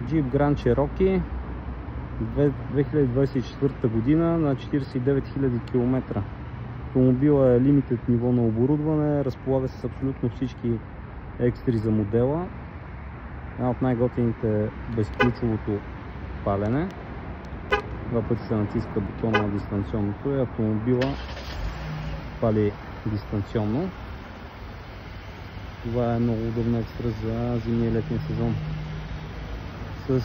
Jeep Grand Cherokee 2024 година на 49 000 км. Автомобила е limited ниво на оборудване, разполага с абсолютно всички екстри за модела. Една от най-готините е безключовото палене. Два пъти се натиска бутона на дистанционното и автомобила пали дистанционно. Това е много удобна екстра за зимния и летния сезон. С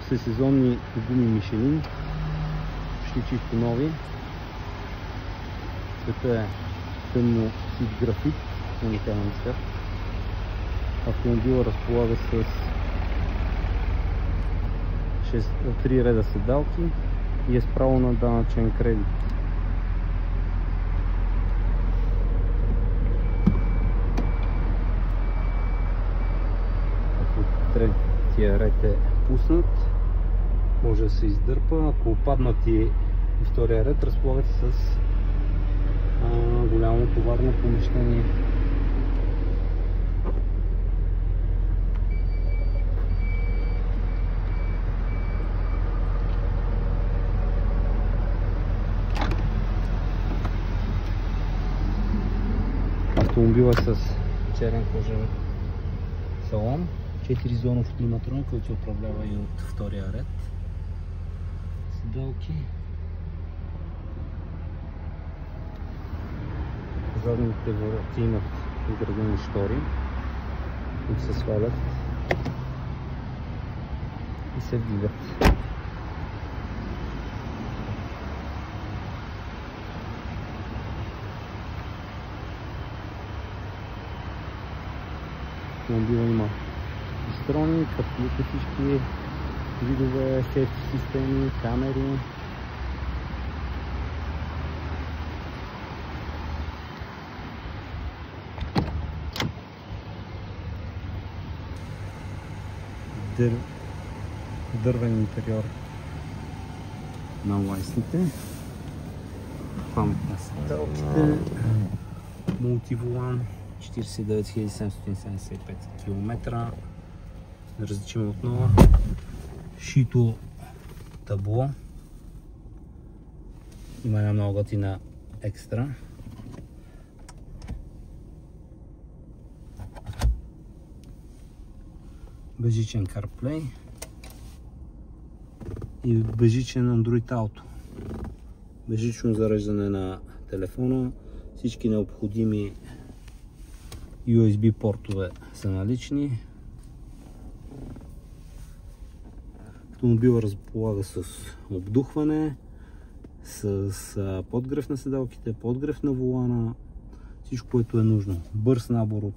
всесезонни гуми Мишелин, почти чисто нови. Цвета е тъмно сив графит, уникален цвят. Автомобила разполага с 3 реда седалки и е с право на данъчен кредит. Ако третия ред е пуснат, може да се издърпа. Ако опаднат и втория ред, разполагате с голямо товарно помещение. Автомобил е с черен кожен салон, 4-зонов климатрон, който се управлява и от втория ред. Седалки. Задните врати имат вградени штори, които се свалят и се вдигат. Автомобила има пистроник, абсолютно всички видове сейфти системи, камери. Дървен интериор на лайсните, памет на седалките, мултиволан, 49 775 км, различим отново, шито табло, има една много готина екстра. Безжичен CarPlay и безжичен Android Auto. Безжично зареждане на телефона. Всички необходими USB портове са налични. Автомобила разполага с обдухване, с подгрев на седалките, подгрев на волана, всичко, което е нужно. Бърз набор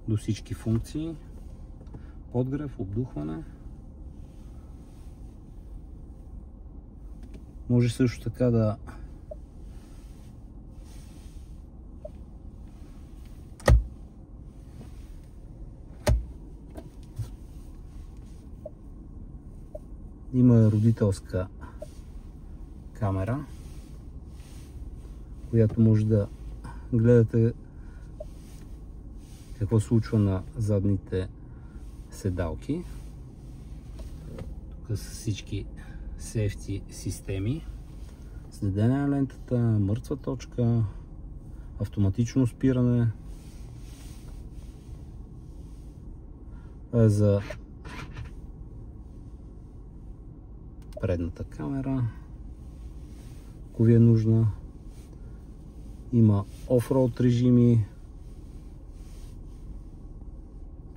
до всички функции. Подгрев, обдухване. Може също така да има родителска камера, която може да гледате какво се случва на задните седалки. Тук са всички сейфти системи, следене на лентата, мъртва точка, автоматично спиране. Това е за предната камера, ако ви е нужна. Има офроуд режими,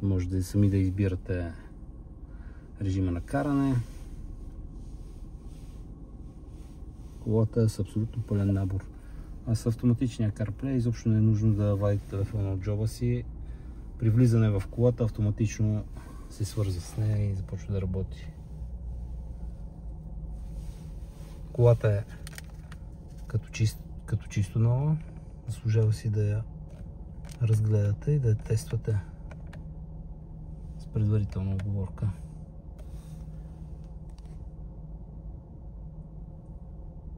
може да сами да избирате режима на каране. Колата е с абсолютно пълен набор. А с автоматичния CarPlay изобщо не е нужно да вадите телефона от джоба си. При влизане в колата автоматично се свързва с нея и започва да работи. Колата е като чисто нова. Заслужава си да я разгледате и да я тествате с предварителна оговорка.